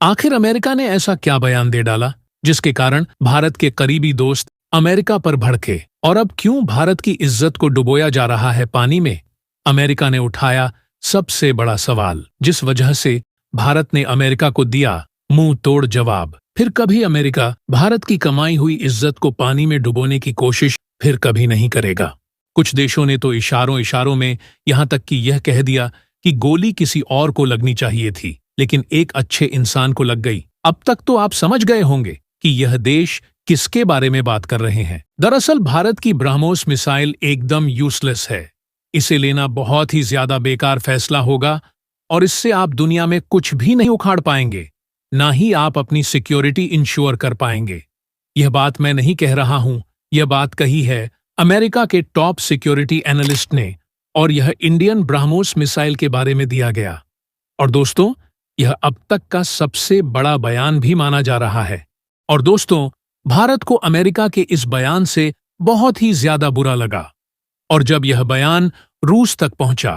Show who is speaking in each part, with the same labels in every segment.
Speaker 1: आखिर अमेरिका ने ऐसा क्या बयान दे डाला जिसके कारण भारत के करीबी दोस्त अमेरिका पर भड़के? और अब क्यों भारत की इज्जत को डुबोया जा रहा है पानी में? अमेरिका ने उठाया सबसे बड़ा सवाल, जिस वजह से भारत ने अमेरिका को दिया मुंह तोड़ जवाब। फिर कभी अमेरिका भारत की कमाई हुई इज्जत को पानी में डुबोने की कोशिश फिर कभी नहीं करेगा। कुछ देशों ने तो इशारों इशारों में यहां तक कि यह कह दिया कि गोली किसी और को लगनी चाहिए थी, लेकिन एक अच्छे इंसान को लग गई। अब तक तो आप समझ गए होंगे कि यह देश किसके बारे में बात कर रहे हैं। दरअसल भारत की ब्रह्मोस मिसाइल एकदम यूजलेस है। इसे लेना बहुत ही ज्यादा बेकार फैसला होगा और इससे आप दुनिया में कुछ भी नहीं उखाड़ पाएंगे, ना ही आप अपनी सिक्योरिटी इंश्योर कर पाएंगे। यह बात मैं नहीं कह रहा हूं, यह बात कही है अमेरिका के टॉप सिक्योरिटी एनालिस्ट ने, और यह इंडियन ब्रह्मोस मिसाइल के बारे में दिया गया। और दोस्तों, यह अब तक का सबसे बड़ा बयान भी माना जा रहा है। और दोस्तों, भारत को अमेरिका के इस बयान से बहुत ही ज्यादा बुरा लगा। और जब यह बयान रूस तक पहुंचा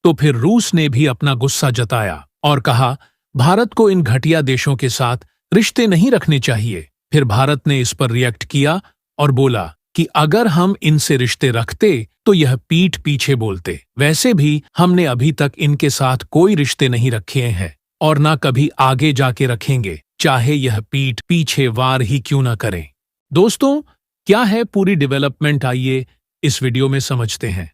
Speaker 1: तो फिर रूस ने भी अपना गुस्सा जताया और कहा भारत को इन घटिया देशों के साथ रिश्ते नहीं रखने चाहिए। फिर भारत ने इस पर रिएक्ट किया और बोला कि अगर हम इनसे रिश्ते रखते तो यह पीठ पीछे बोलते। वैसे भी हमने अभी तक इनके साथ कोई रिश्ते नहीं रखे हैं और ना कभी आगे जाके रखेंगे, चाहे यह पीठ पीछे वार ही क्यों ना करें। दोस्तों, क्या है पूरी डेवलपमेंट, आइए इस वीडियो में समझते हैं।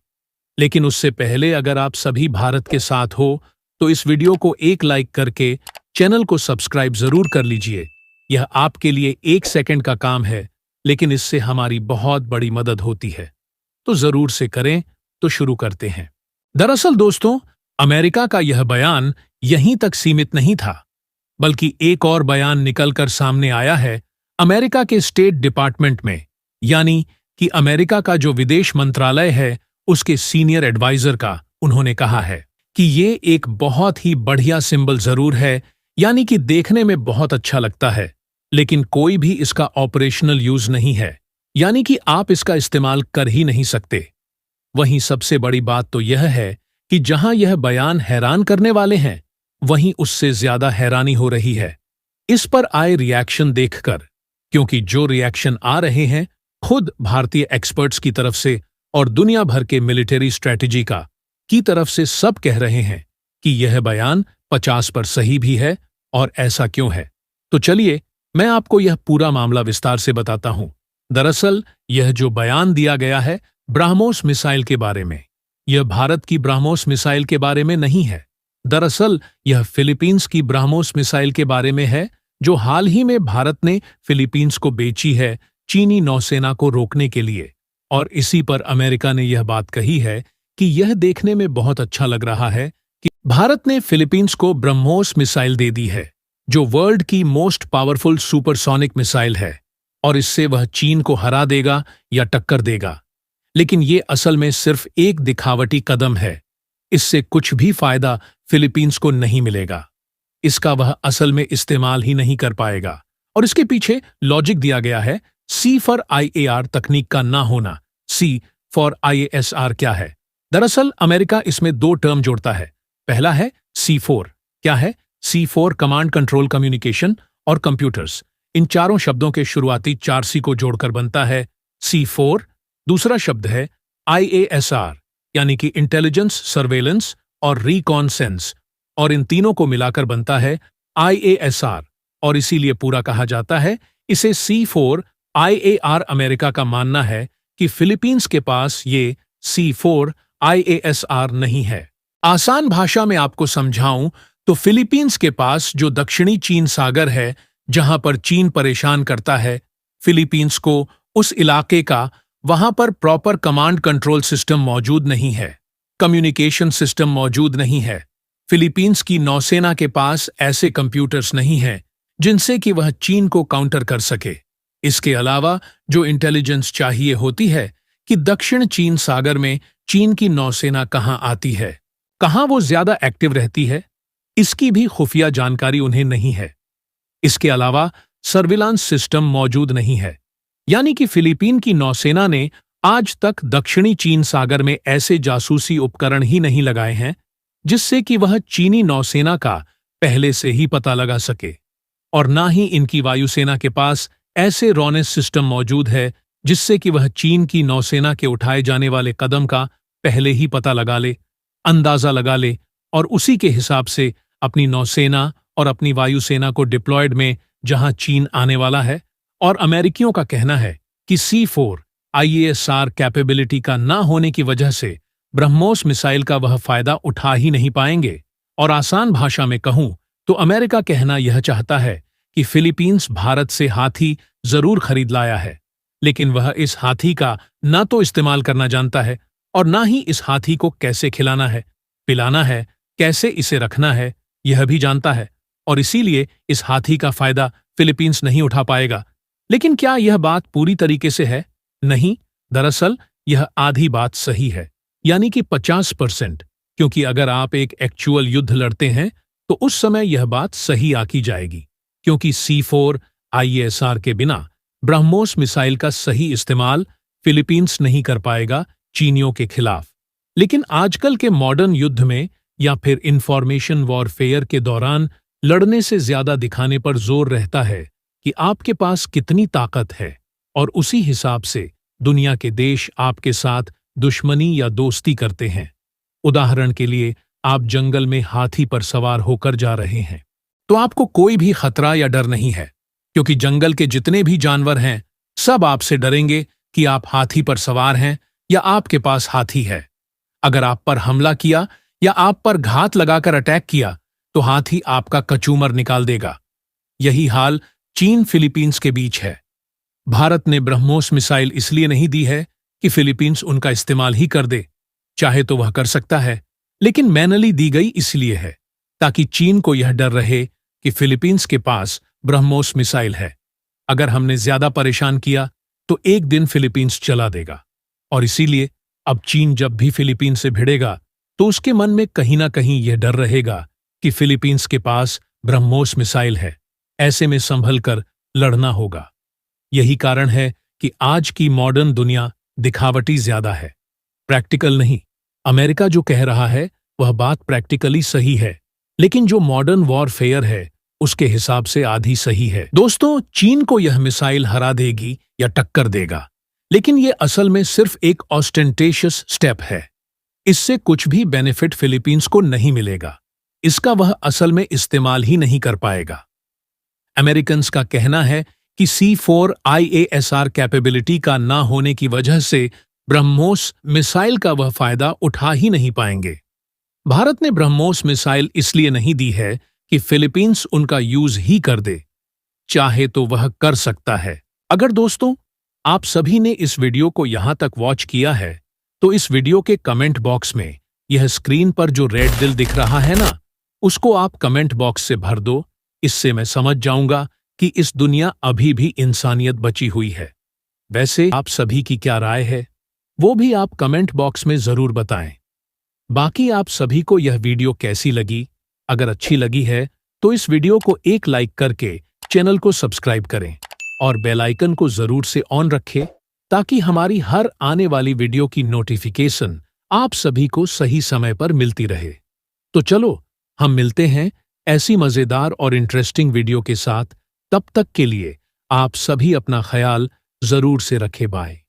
Speaker 1: लेकिन उससे पहले अगर आप सभी भारत के साथ हो तो इस वीडियो को एक लाइक करके चैनल को सब्सक्राइब जरूर कर लीजिए। यह आपके लिए 1 सेकंड का काम है, लेकिन इससे हमारी बहुत बड़ी मदद होती है, तो जरूर से करें। तो शुरू करते हैं। दरअसल दोस्तों, अमेरिका का यह बयान यहीं तक सीमित नहीं था, बल्कि एक और बयान निकलकर सामने आया है अमेरिका के स्टेट डिपार्टमेंट में, यानी कि अमेरिका का जो विदेश मंत्रालय है उसके सीनियर एडवाइजर का। उन्होंने कहा है कि ये एक बहुत ही बढ़िया सिंबल जरूर है, यानी कि देखने में बहुत अच्छा लगता है, लेकिन कोई भी इसका ऑपरेशनल यूज नहीं है, यानी कि आप इसका इस्तेमाल कर ही नहीं सकते। वहीं सबसे बड़ी बात तो यह है कि जहां यह बयान हैरान करने वाले हैं, वहीं उससे ज्यादा हैरानी हो रही है इस पर आए रिएक्शन देखकर, क्योंकि जो रिएक्शन आ रहे हैं खुद भारतीय एक्सपर्ट्स की तरफ से और दुनिया भर के मिलिट्री स्ट्रेटेजी की तरफ से सब कह रहे हैं कि यह बयान 50 पर सही भी है। और ऐसा क्यों है, तो चलिए मैं आपको यह पूरा मामला विस्तार से बताता हूं। दरअसल यह जो बयान दिया गया है ब्रह्मोस मिसाइल के बारे में, यह भारत की ब्रह्मोस मिसाइल के बारे में नहीं है। दरअसल यह फिलीपींस की ब्रह्मोस मिसाइल के बारे में है, जो हाल ही में भारत ने फिलीपींस को बेची है चीनी नौसेना को रोकने के लिए। और इसी पर अमेरिका ने यह बात कही है कि यह देखने में बहुत अच्छा लग रहा है कि भारत ने फिलीपींस को ब्रह्मोस मिसाइल दे दी है, जो वर्ल्ड की मोस्ट पावरफुल सुपरसोनिक मिसाइल है, और इससे वह चीन को हरा देगा या टक्कर देगा। लेकिन ये असल में सिर्फ एक दिखावटी कदम है, इससे कुछ भी फायदा फिलीपींस को नहीं मिलेगा। इसका वह असल में इस्तेमाल ही नहीं कर पाएगा। और इसके पीछे लॉजिक दिया गया है C फॉर IAR तकनीक का ना होना। C फॉर IASR क्या है? दरअसल अमेरिका इसमें 2 टर्म जोड़ता है। पहला है C4। क्या है? C4 कमांड कंट्रोल कम्युनिकेशन और कंप्यूटर्स। इन चारों शब्दों के शुरुआती 4 C को जोड़कर बनता है C4। दूसरा शब्द है IASR, यानी कि इंटेलिजेंस, सर्वेलेंस और रिकॉनसेंस, और इन तीनों को मिलाकर बनता है IASR। और इसीलिए पूरा कहा जाता है इसे C4 IAR। अमेरिका का मानना है कि फिलीपींस के पास ये C4 IASR नहीं है। आसान भाषा में आपको समझाऊं तो फिलीपींस के पास जो दक्षिणी चीन सागर है, जहां पर चीन परेशान करता है फिलीपींस को, उस इलाके का, वहां पर प्रॉपर कमांड कंट्रोल सिस्टम मौजूद नहीं है, कम्युनिकेशन सिस्टम मौजूद नहीं है। फिलीपींस की नौसेना के पास ऐसे कंप्यूटर्स नहीं हैं जिनसे कि वह चीन को काउंटर कर सके। इसके अलावा जो इंटेलिजेंस चाहिए होती है कि दक्षिण चीन सागर में चीन की नौसेना कहां आती है, कहां वो ज्यादा एक्टिव रहती है, इसकी भी खुफिया जानकारी उन्हें नहीं है। इसके अलावा सर्विलांस सिस्टम मौजूद नहीं है, यानी कि फिलीपीन की नौसेना ने आज तक दक्षिणी चीन सागर में ऐसे जासूसी उपकरण ही नहीं लगाए हैं जिससे कि वह चीनी नौसेना का पहले से ही पता लगा सके। और ना ही इनकी वायुसेना के पास ऐसे रॉनेस सिस्टम मौजूद है जिससे कि वह चीन की नौसेना के उठाए जाने वाले कदम का पहले ही पता लगा ले, अंदाजा लगा ले और उसी के हिसाब से अपनी नौसेना और अपनी वायुसेना को डिप्लॉयड में जहां चीन आने वाला है। और अमेरिकियों का कहना है कि C4 IASR कैपेबिलिटी का ना होने की वजह से ब्रह्मोस मिसाइल का वह फायदा उठा ही नहीं पाएंगे। और आसान भाषा में कहूं तो अमेरिका कहना यह चाहता है कि फिलीपींस भारत से हाथी जरूर खरीद लाया है, लेकिन वह इस हाथी का ना तो इस्तेमाल करना जानता है और ना ही इस हाथी को कैसे खिलाना है, पिलाना है, कैसे इसे रखना है, यह भी जानता है। और इसीलिए इस हाथी का फायदा फिलीपींस नहीं उठा पाएगा। लेकिन क्या यह बात पूरी तरीके से है? नहीं, दरअसल यह आधी बात सही है, यानी कि 50%। क्योंकि अगर आप एक एक्चुअल युद्ध लड़ते हैं तो उस समय यह बात सही आकी जाएगी, क्योंकि C4 IASR के बिना ब्रह्मोस मिसाइल का सही इस्तेमाल फिलीपींस नहीं कर पाएगा चीनियों के खिलाफ। लेकिन आजकल के मॉडर्न युद्ध में या फिर इंफॉर्मेशन वॉरफेयर के दौरान लड़ने से ज्यादा दिखाने पर जोर रहता है कि आपके पास कितनी ताकत है, और उसी हिसाब से दुनिया के देश आपके साथ दुश्मनी या दोस्ती करते हैं। उदाहरण के लिए, आप जंगल में हाथी पर सवार होकर जा रहे हैं तो आपको कोई भी खतरा या डर नहीं है, क्योंकि जंगल के जितने भी जानवर हैं सब आपसे डरेंगे कि आप हाथी पर सवार हैं या आपके पास हाथी है। अगर आप पर हमला किया या आप पर घात लगाकर अटैक किया तो हाथी आपका कचूमर निकाल देगा। यही हाल चीन फिलीपींस के बीच है। भारत ने ब्रह्मोस मिसाइल इसलिए नहीं दी है कि फिलीपींस उनका इस्तेमाल ही कर दे, चाहे तो वह कर सकता है, लेकिन मैनली दी गई इसलिए है ताकि चीन को यह डर रहे कि फिलीपींस के पास ब्रह्मोस मिसाइल है। अगर हमने ज्यादा परेशान किया तो एक दिन फिलीपींस चला देगा। और इसीलिए अब चीन जब भी फिलीपींस से भिड़ेगा तो उसके मन में कहीं ना कहीं यह डर रहेगा कि फिलीपींस के पास ब्रह्मोस मिसाइल है। ऐसे में संभल कर लड़ना होगा। यही कारण है कि आज की मॉडर्न दुनिया दिखावटी ज्यादा है, प्रैक्टिकल नहीं। अमेरिका जो कह रहा है वह बात प्रैक्टिकली सही है, लेकिन जो मॉडर्न वॉरफेयर है उसके हिसाब से आधी सही है। दोस्तों, चीन को यह मिसाइल हरा देगी या टक्कर देगा, लेकिन यह असल में सिर्फ एक ऑस्टेंटेशियस स्टेप है। इससे कुछ भी बेनिफिट फिलीपींस को नहीं मिलेगा। इसका वह असल में इस्तेमाल ही नहीं कर पाएगा। अमेरिकन्स का कहना है कि C4 IASR कैपेबिलिटी का ना होने की वजह से ब्रह्मोस मिसाइल का वह फायदा उठा ही नहीं पाएंगे। भारत ने ब्रह्मोस मिसाइल इसलिए नहीं दी है कि फिलीपींस उनका यूज ही कर दे, चाहे तो वह कर सकता है। अगर दोस्तों आप सभी ने इस वीडियो को यहां तक वॉच किया है तो इस वीडियो के कमेंट बॉक्स में यह स्क्रीन पर जो रेड दिल दिख रहा है ना, उसको आप कमेंट बॉक्स से भर दो। इससे मैं समझ जाऊंगा कि इस दुनिया अभी भी इंसानियत बची हुई है। वैसे आप सभी की क्या राय है वो भी आप कमेंट बॉक्स में जरूर बताएं। बाकी आप सभी को यह वीडियो कैसी लगी? अगर अच्छी लगी है तो इस वीडियो को एक लाइक करके चैनल को सब्सक्राइब करें और बेल आइकन को जरूर से ऑन रखें ताकि हमारी हर आने वाली वीडियो की नोटिफिकेशन आप सभी को सही समय पर मिलती रहे। तो चलो हम मिलते हैं ऐसी मजेदार और इंटरेस्टिंग वीडियो के साथ। तब तक के लिए आप सभी अपना ख्याल जरूर से रखें। बाय।